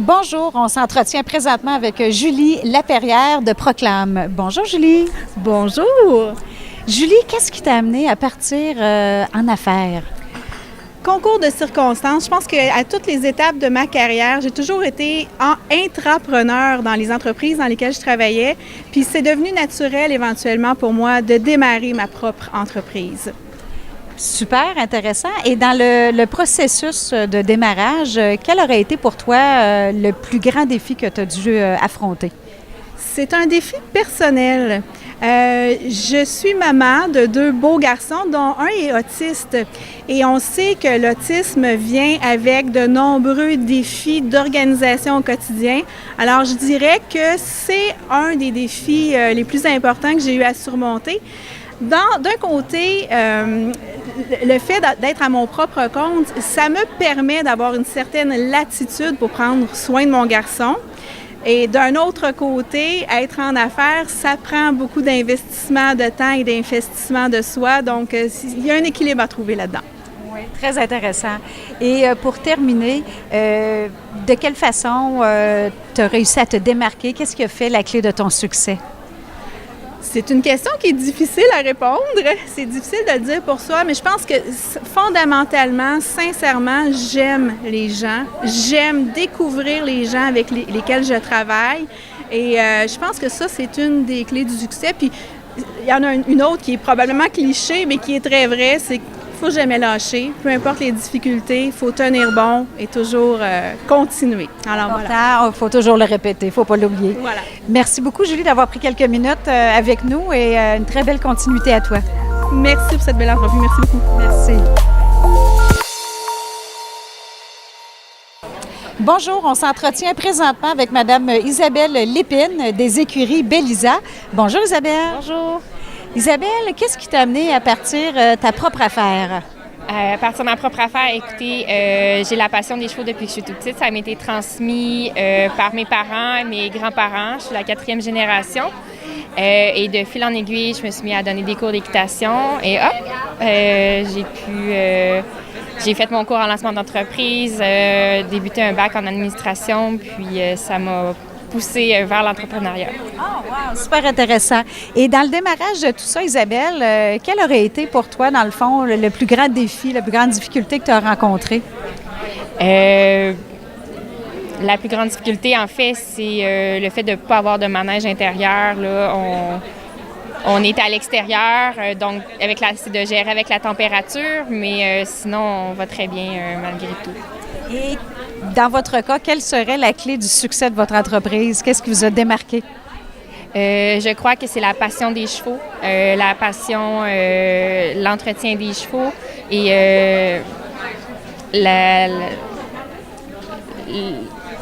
Bonjour, on s'entretient présentement avec Julie Laperrière de Proclame. Bonjour Julie. Bonjour. Julie, qu'est-ce qui t'a amené à partir en affaires? Concours de circonstances. Je pense qu'à toutes les étapes de ma carrière, j'ai toujours été intrapreneur dans les entreprises dans lesquelles je travaillais. Puis c'est devenu naturel éventuellement pour moi de démarrer ma propre entreprise. Super intéressant. Et dans le processus de démarrage, quel aurait été pour toi le plus grand défi que tu as dû affronter? C'est un défi personnel. Je suis maman de 2 beaux garçons, dont un est autiste. Et on sait que l'autisme vient avec de nombreux défis d'organisation au quotidien. Alors, je dirais que c'est un des défis les plus importants que j'ai eu à surmonter. D'un côté, le fait d'être à mon propre compte, ça me permet d'avoir une certaine latitude pour prendre soin de mon garçon. Et d'un autre côté, être en affaires, ça prend beaucoup d'investissement de temps et d'investissement de soi. Donc, il y a un équilibre à trouver là-dedans. Oui, très intéressant. Et pour terminer, de quelle façon tu as réussi à te démarquer? Qu'est-ce qui a fait la clé de ton succès? C'est une question qui est difficile à répondre. C'est difficile de le dire pour soi, mais je pense que fondamentalement, sincèrement, j'aime les gens. J'aime découvrir les gens avec lesquels je travaille. Et je pense que ça, c'est une des clés du succès. Puis, il y en a une autre qui est probablement cliché, mais qui est très vraie, c'est qu'il ne faut jamais lâcher. Peu importe les difficultés, il faut tenir bon et toujours continuer. Alors voilà. Il faut toujours le répéter, il ne faut pas l'oublier. Voilà. Merci beaucoup, Julie, d'avoir pris quelques minutes avec nous et une très belle continuité à toi. Merci pour cette belle entrevue. Merci beaucoup. Merci. Bonjour, on s'entretient présentement avec Mme Isabelle Lépine des écuries Bellisa. Bonjour Isabelle. Bonjour. Isabelle, qu'est-ce qui t'a amené à partir ta propre affaire? À partir de ma propre affaire, écoutez, j'ai la passion des chevaux depuis que je suis toute petite. Ça m'a été transmis par mes parents, mes grands-parents. Je suis la 4e génération. Et de fil en aiguille, je me suis mis à donner des cours d'équitation. Et hop, j'ai fait mon cours en lancement d'entreprise, débuté un bac en administration, puis ça m'a poussé vers l'entrepreneuriat. Oh, wow! Super intéressant. Et dans le démarrage de tout ça, Isabelle, quel aurait été pour toi, dans le fond, le plus grand défi, la plus grande difficulté que tu as rencontrée? La plus grande difficulté, en fait, c'est le fait de ne pas avoir de manège intérieur. Là. On est à l'extérieur, donc c'est de gérer avec la température, mais sinon, on va très bien malgré tout. Et dans votre cas, quelle serait la clé du succès de votre entreprise? Qu'est-ce qui vous a démarqué? Je crois que c'est la passion des chevaux, la passion, l'entretien des chevaux et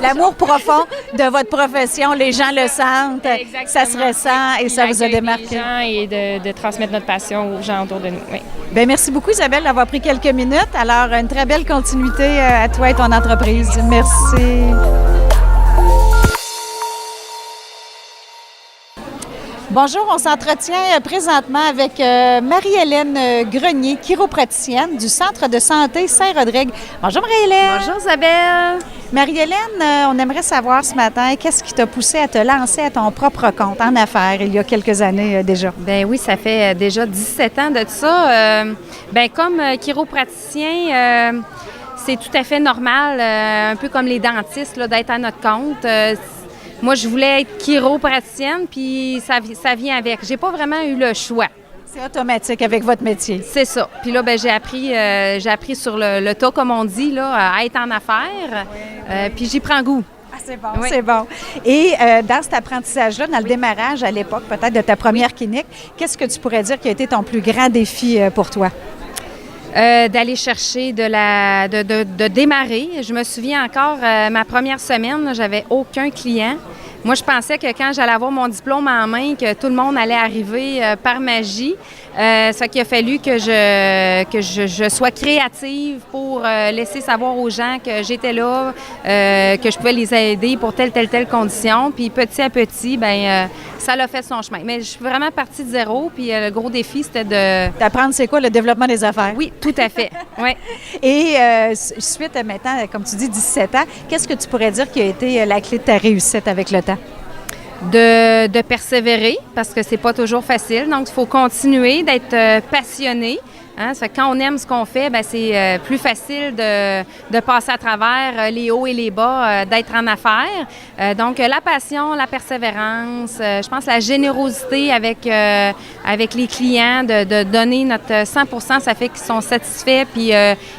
l'amour profond de votre profession, les gens le sentent, exactement. Ça se ressent et ça vous a démarqué. Et de transmettre notre passion aux gens autour de nous. Oui. Bien, merci beaucoup Isabelle d'avoir pris quelques minutes. Alors, une très belle continuité à toi et ton entreprise. Merci. Bonjour, on s'entretient présentement avec Marie-Hélène Grenier, chiropraticienne du Centre de santé Saint-Rodrigue. Bonjour Marie-Hélène. Bonjour Isabelle. Marie-Hélène, on aimerait savoir ce matin, qu'est-ce qui t'a poussé à te lancer à ton propre compte en affaires il y a quelques années déjà? Bien oui, ça fait déjà 17 ans de ça. Bien comme chiropraticien, c'est tout à fait normal, un peu comme les dentistes, là, d'être à notre compte. Moi, je voulais être chiropraticienne, puis ça vient avec. J'ai pas vraiment eu le choix. C'est automatique avec votre métier. C'est ça. Puis là, bien, j'ai appris sur le tas, comme on dit, là, à être en affaires. Puis j'y prends goût. Ah, c'est bon, oui. C'est bon. Et dans cet apprentissage-là, dans le démarrage à l'époque, peut-être de ta première clinique, qu'est-ce que tu pourrais dire qui a été ton plus grand défi pour toi? D'aller chercher de démarrer. Je me souviens encore, ma première semaine, j'avais aucun client. Moi, je pensais que quand j'allais avoir mon diplôme en main, que tout le monde allait arriver par magie. Ça fait qu'il a fallu que je sois créative pour laisser savoir aux gens que j'étais là, que je pouvais les aider pour telle condition. Puis petit à petit, bien, ça l'a fait son chemin. Mais je suis vraiment partie de zéro. Puis le gros défi, c'était d'apprendre c'est quoi le développement des affaires. Oui, tout à fait. Oui. Et suite à maintenant, comme tu dis, 17 ans, qu'est-ce que tu pourrais dire qui a été la clé de ta réussite avec le temps? De persévérer, parce que c'est pas toujours facile. Donc, il faut continuer d'être passionné. Hein? Ça fait que quand on aime ce qu'on fait, bien, c'est plus facile de passer à travers les hauts et les bas, d'être en affaires. Donc, la passion, la persévérance, je pense la générosité avec les clients, de donner notre 100 ça fait qu'ils sont satisfaits, puis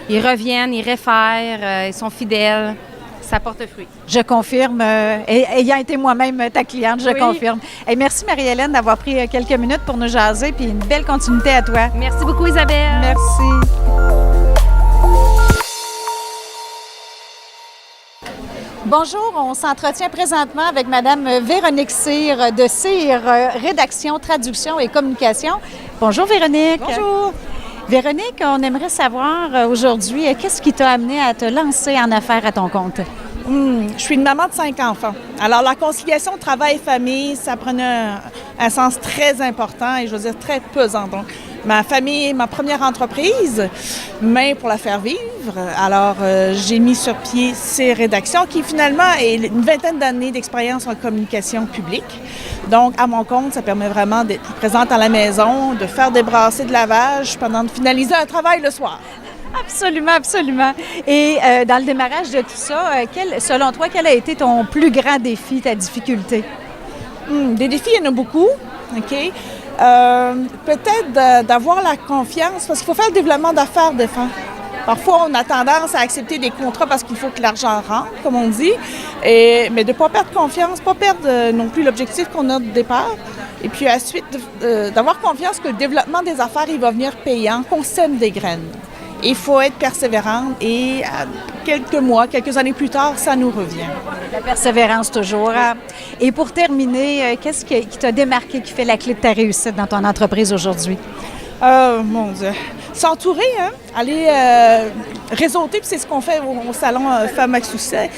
ils reviennent, ils réfèrent, ils sont fidèles. Ça porte fruit. Je confirme, ayant été moi-même ta cliente, je confirme. Et merci Marie-Hélène d'avoir pris quelques minutes pour nous jaser, puis une belle continuité à toi. Merci beaucoup Isabelle. Merci. Bonjour, on s'entretient présentement avec Madame Véronique Cyr de Cyr Rédaction, Traduction et Communication. Bonjour Véronique. Bonjour. Véronique, on aimerait savoir aujourd'hui, qu'est-ce qui t'a amené à te lancer en affaires à ton compte? Je suis une maman de 5 enfants. Alors, la conciliation travail-famille, ça prenait un sens très important et je veux dire très pesant. Donc, ma famille est ma première entreprise, mais pour la faire vivre, alors j'ai mis sur pied ces rédactions qui finalement est une vingtaine d'années d'expérience en communication publique. Donc, à mon compte, ça permet vraiment d'être présente à la maison, de faire des brassées de lavage pendant de finaliser un travail le soir. Absolument, absolument. Et dans le démarrage de tout ça, selon toi, quel a été ton plus grand défi, ta difficulté? Des défis, il y en a beaucoup, OK? Peut-être d'avoir la confiance, parce qu'il faut faire le développement d'affaires des fois. Parfois, on a tendance à accepter des contrats parce qu'il faut que l'argent rentre, comme on dit, mais de ne pas perdre confiance, pas perdre non plus l'objectif qu'on a de départ. Et puis ensuite, d'avoir confiance que le développement des affaires, il va venir payant, qu'on sème des graines. Il faut être persévérant et quelques mois, quelques années plus tard, ça nous revient. La persévérance toujours. Et pour terminer, qu'est-ce qui t'a démarqué, qui fait la clé de ta réussite dans ton entreprise aujourd'hui? Mon Dieu. S'entourer, hein? Aller réseauter, puis c'est ce qu'on fait au salon Femmes à succès.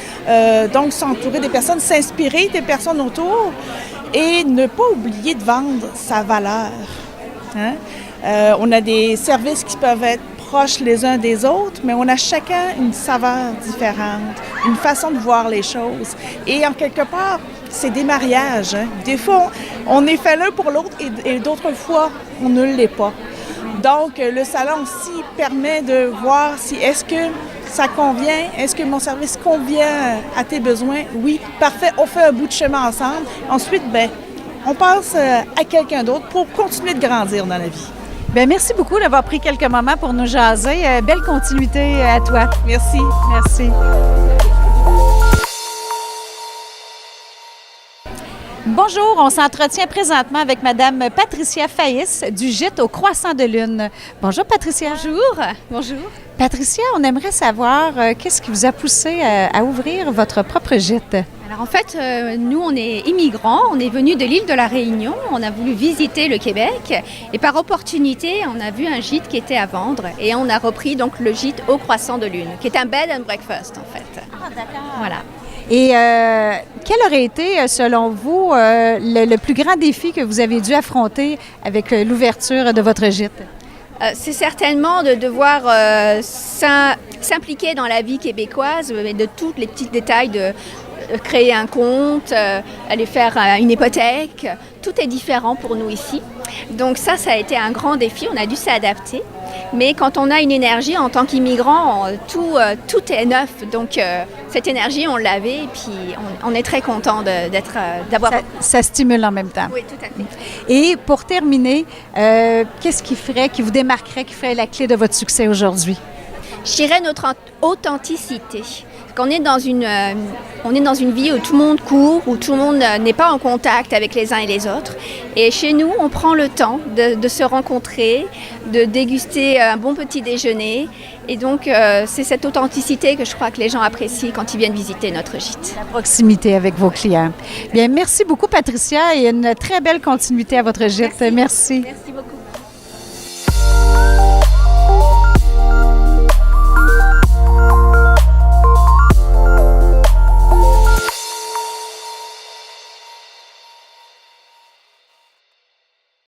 Donc, s'entourer des personnes, s'inspirer des personnes autour et ne pas oublier de vendre sa valeur. Hein? On a des services qui peuvent être proches les uns des autres, mais on a chacun une saveur différente, une façon de voir les choses. Et en quelque part, c'est des mariages. Hein? Des fois, on est fait l'un pour l'autre et d'autres fois, on ne l'est pas. Donc, le salon aussi permet de voir si est-ce que ça convient, est-ce que mon service convient à tes besoins. Oui, parfait, on fait un bout de chemin ensemble. Ensuite, on passe à quelqu'un d'autre pour continuer de grandir dans la vie. Bien, merci beaucoup d'avoir pris quelques moments pour nous jaser. Belle continuité à toi. Merci. Merci. Bonjour, on s'entretient présentement avec Madame Patricia Faïs du gîte au Croissant de Lune. Bonjour Patricia. Bonjour. Bonjour. Patricia, on aimerait savoir qu'est-ce qui vous a poussé à ouvrir votre propre gîte? Alors en fait, nous on est immigrants, on est venus de l'île de la Réunion, on a voulu visiter le Québec et par opportunité on a vu un gîte qui était à vendre et on a repris donc le gîte au Croissant de Lune, qui est un bed and breakfast en fait. Ah d'accord. Voilà. Et quel aurait été, selon vous, le plus grand défi que vous avez dû affronter avec l'ouverture de votre gîte? C'est certainement de devoir s'impliquer dans la vie québécoise, mais de tous les petits détails de créer un compte, aller faire une hypothèque. Tout est différent pour nous ici. Donc ça a été un grand défi. On a dû s'adapter. Mais quand on a une énergie en tant qu'immigrant, tout est neuf. Donc cette énergie, on l'avait et puis on est très content d'avoir... Ça stimule en même temps. Oui, tout à fait. Et pour terminer, qu'est-ce qui vous démarquerait, qui ferait la clé de votre succès aujourd'hui? Je dirais notre authenticité. On est dans une vie où tout le monde court, où tout le monde n'est pas en contact avec les uns et les autres. Et chez nous, on prend le temps de se rencontrer, de déguster un bon petit déjeuner. Et donc, c'est cette authenticité que je crois que les gens apprécient quand ils viennent visiter notre gîte. La proximité avec vos clients. Bien, merci beaucoup, Patricia, et une très belle continuité à votre gîte. Merci. Merci. Merci beaucoup.